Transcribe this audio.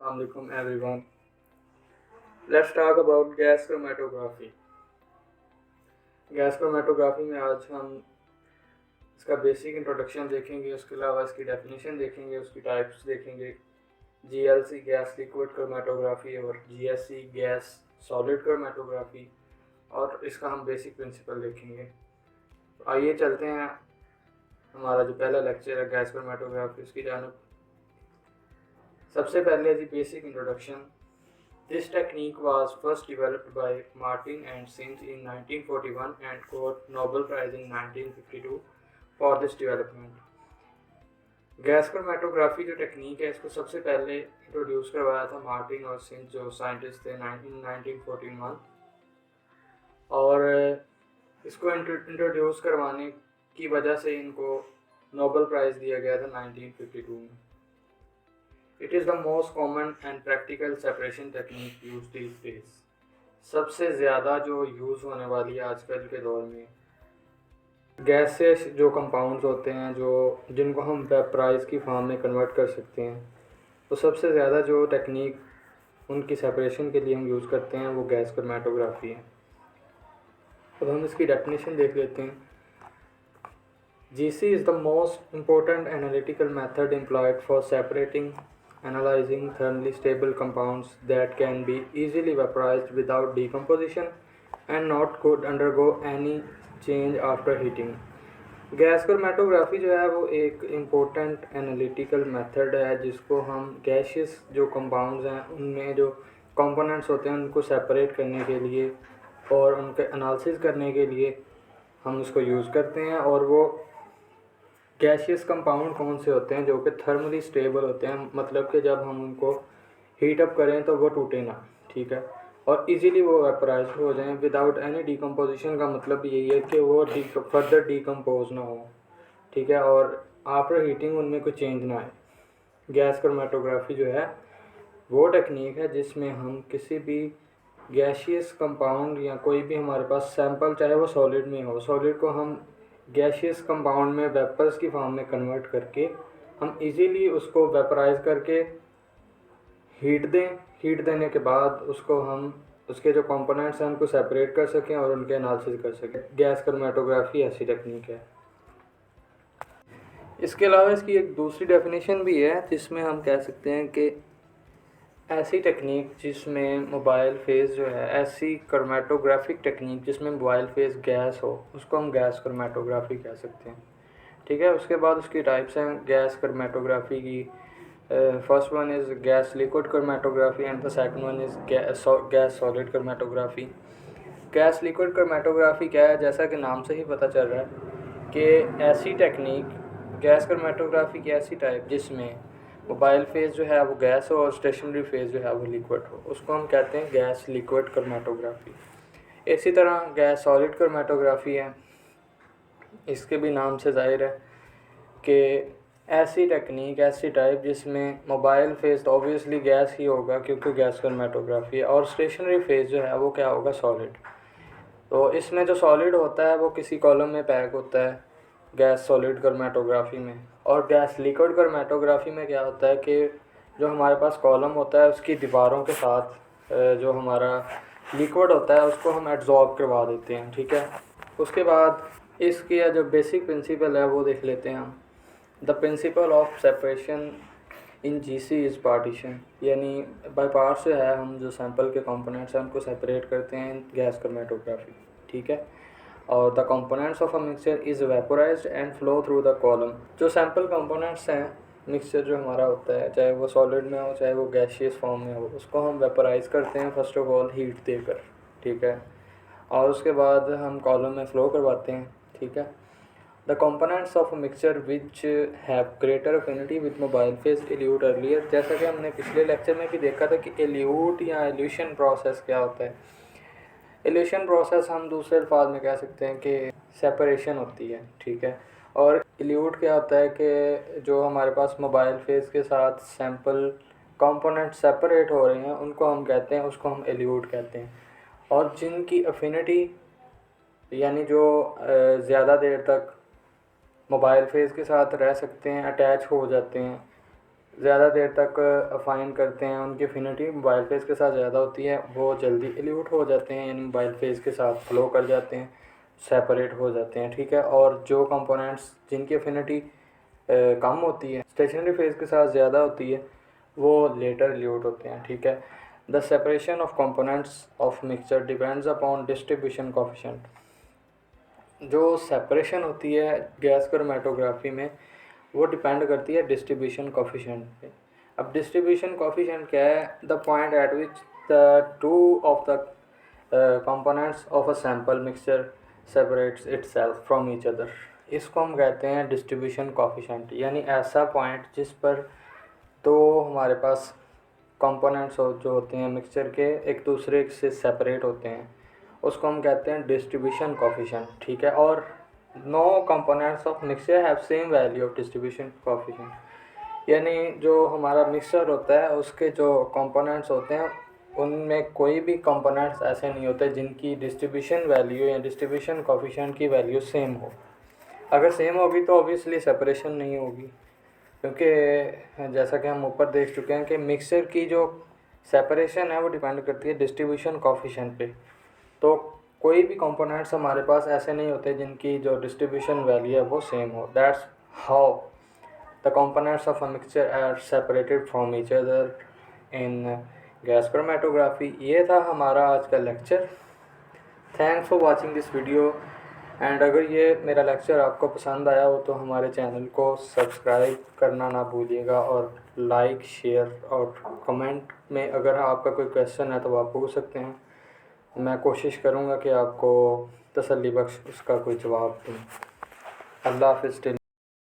Assalamualaikum everyone. Let's talk about gas chromatography. Gas chromatography में आज हम इसका बेसिक इंट्रोडक्शन देखेंगे, उसके अलावा इसकी डेफिनेशन देखेंगे, उसकी टाइप्स देखेंगे, जीएलसी गैस लिक्विड क्रोमेटोग्राफी और जीएससी गैस सॉलिड क्रोमेटोग्राफी, और इसका हम बेसिक प्रिंसिपल देखेंगे। आइए चलते हैं हमारा जो पहला लेक्चर है गैस क्रोमेटोग्राफी उसकी जानब। सबसे पहले जी basic introduction. This technique was first developed by Martin and Sinch in 1941 and got Nobel Prize in 1952 for this development. Gas chromatography जो टेक्निक है इसको सबसे पहले इंट्रोड्यूस करवाया था मार्टिन और सिंच जो साइंटिस्ट थे 1941, और इसको इंट्रोड्यूस करवाने की वजह से इनको नोबेल प्राइज़ दिया गया था 1952 में। It is the most common and practical separation technique used these days. सबसे ज़्यादा जो यूज़ होने वाली है आजकल के दौर में गैसेस जो कंपाउंड्स होते हैं जो जिनको हम वेपराइज की फॉर्म में कन्वर्ट कर सकते हैं, तो सबसे ज़्यादा जो टेक्निक उनकी सेपरेशन के लिए हम यूज़ करते हैं वो गैस क्रोमेटोग्राफी है। अब हम इसकी डेफिनेशन देख लेते हैं। GC is the most important analytical method employed for separating, analyzing thermally stable compounds that can be easily vaporized without decomposition and not could undergo any change after heating. Gas chromatography जो है वो एक important analytical method है जिसको हम gaseous जो compounds हैं उनमें जो कंपोनेंट्स होते हैं उनको सेपरेट करने के लिए और उनके एनालिसिस करने के लिए हम उसको यूज़ करते हैं। और वो गैशियस कंपाउंड कौन से होते हैं जो कि थर्मली स्टेबल होते हैं, मतलब कि जब हम उनको हीट अप करें तो वो टूटे ना, ठीक है, और इजीली वो वेपराइज हो जाएं विदाउट एनी डिकम्पोजिशन। का मतलब यही है कि वो फर्दर डिकम्पोज ना हो, ठीक है, और आफ्टर हीटिंग उनमें कोई चेंज ना आए। गैस क्रोमेटोग्राफी जो है वो टेक्निक है जिसमें हम किसी भी गैशियस कंपाउंड या कोई भी हमारे पास सैंपल चाहे वो सॉलिड में हो, सॉलिड को हम गैशियस कंपाउंड में वेपर्स की फॉर्म में कन्वर्ट करके हम इजीली उसको वेपराइज करके हीट दें। हीट देने के बाद उसको हम उसके जो कंपोनेंट्स हैं उनको सेपरेट कर सकें और उनके एनालिसिस कर सकें। गैस क्रोमेटोग्राफी ऐसी टेक्निक है। इसके अलावा इसकी एक दूसरी डेफिनेशन भी है जिसमें हम कह सकते हैं कि ऐसी टेक्निक जिसमें मोबाइल फेज़ जो है, ऐसी क्रोमेटोग्राफिक टेक्निक जिसमें मोबाइल फेज़ गैस हो उसको हम गैस क्रोमेटोग्राफी कह सकते हैं, ठीक है। उसके बाद उसकी टाइप्स हैं गैस क्रोमेटोग्राफी की। First one is gas liquid chromatography and the second one is gas solid chromatography. Gas liquid chromatography क्या है, जैसा कि नाम से ही पता चल रहा है कि ऐसी टेक्निक गैस क्रोमेटोग्राफी की ऐसी टाइप जिसमें मोबाइल फेज़ जो है वो गैस हो और स्टेशनरी फेज़ जो है वो लिक्विड हो, उसको हम कहते हैं गैस लिक्विड क्रोमेटोग्राफी। इसी तरह गैस सॉलिड क्रोमेटोग्राफी है, इसके भी नाम से ज़ाहिर है कि ऐसी टेक्निक ऐसी टाइप जिसमें मोबाइल फेज़ तो ऑब्वियसली गैस ही होगा क्योंकि गैस क्रोमेटोग्राफी है, और स्टेशनरी फेज़ जो है वो क्या होगा, सॉलिड। तो इसमें जो सॉलिड होता है वो किसी कॉलम में पैक होता है गैस सॉलिड क्रोमेटोग्राफी में। और गैस लिक्विड क्रोमेटोग्राफी में क्या होता है कि जो हमारे पास कॉलम होता है उसकी दीवारों के साथ जो हमारा लिक्विड होता है उसको हम एब्जॉर्ब करवा देते हैं, ठीक है। उसके बाद इसकी जो बेसिक प्रिंसिपल है वो देख लेते हैं हम। The principle of separation in GC is partition, यानी बाय पार्ट्स जो है हम जो सैंपल के कंपोनेंट्स हैं उनको सेपरेट करते हैं गैस क्रोमेटोग्राफी, ठीक है। और the components of a mixture is vaporized and flow through the column. जो सैंपल कंपोनेंट्स हैं मिक्सचर जो हमारा होता है, चाहे वो सॉलिड में हो चाहे वो गैशियस फॉर्म में हो, उसको हम वेपोराइज करते हैं फर्स्ट ऑफ ऑल हीट देकर, ठीक है, और उसके बाद हम कॉलम में फ़्लो करवाते हैं, ठीक है। The components of mixture which have greater affinity with mobile phase elute earlier. जैसा कि हमने पिछले लेक्चर में भी देखा था कि एल्यूट या एल्यूशन प्रोसेस क्या होता है। एल्यूशन प्रोसेस हम दूसरे अल्फाज में कह सकते हैं कि सेपरेशन होती है, ठीक है। और एल्यूट क्या होता है कि जो हमारे पास मोबाइल फेज़ के साथ सैंपल कंपोनेंट सेपरेट हो रहे हैं उनको हम कहते हैं, उसको हम एल्यूट कहते हैं। और जिनकी अफिनिटी यानी जो ज़्यादा देर तक मोबाइल फेज़ के साथ रह सकते हैं, अटैच हो जाते हैं, ज़्यादा देर तक अफाइन करते हैं, उनकी एफिनिटी मोबाइल फेस के साथ ज़्यादा होती है, वो जल्दी इल्यूट हो जाते हैं, यानी मोबाइल फेस के साथ फ्लो कर जाते हैं, सेपरेट हो जाते हैं, ठीक है। और जो कंपोनेंट्स जिनकी एफिनिटी कम होती है, स्टेशनरी फेस के साथ ज़्यादा होती है, वो लेटर इल्यूट होते हैं, ठीक है। The separation of components of mixture depends upon distribution coefficient. जो सेपरेशन होती है गैस क्रोमेटोग्राफी में, वो डिपेंड करती है डिस्ट्रीब्यूशन कोफिशिएंट पे। अब डिस्ट्रीब्यूशन कोफिशिएंट क्या है? The point eight which the two of the components of a sample mixture separates itself from each other. इसको हम कहते हैं डिस्ट्रीब्यूशन कोफिशिएंट, यानी ऐसा पॉइंट जिस पर तो हमारे पास कंपोनेंट्स जो होते हैं मिक्सचर के एक दूसरे से सेपरेट होते हैं, उसको हम कहते हैं डिस्ट्रीब्यूशन कोफिशिएंट, ठीक है। और no components of mixture have same value of distribution coefficient, यानी जो हमारा मिक्सचर होता है उसके जो कंपोनेंट्स होते हैं उनमें कोई भी कंपोनेंट्स ऐसे नहीं होते जिनकी डिस्ट्रीब्यूशन वैल्यू या डिस्ट्रीब्यूशन कोफिशिएंट की वैल्यू सेम हो। अगर सेम होगी तो ऑब्वियसली सेपरेशन नहीं होगी, क्योंकि जैसा कि हम ऊपर देख चुके हैं कि मिक्सचर की जो सेपरेशन है वो डिपेंड करती है डिस्ट्रीब्यूशन कोफिशिएंट पे। तो कोई भी कंपोनेंट्स हमारे पास ऐसे नहीं होते जिनकी जो डिस्ट्रीब्यूशन वैल्यू है वो सेम हो। That's how the components of a mixture are separated from each other in gas chromatography. ये था हमारा आज का lecture. Thanks for watching this video. And अगर ये मेरा लेक्चर आपको पसंद आया हो तो हमारे चैनल को सब्सक्राइब करना ना भूलिएगा, और लाइक, शेयर और कमेंट में अगर आपका कोई क्वेश्चन है तो आप पूछ सकते हैं। मैं कोशिश करूँगा कि आपको तसल्ली बख्श उसका कोई जवाब दूँ। अल्लाह हाफ़िज़।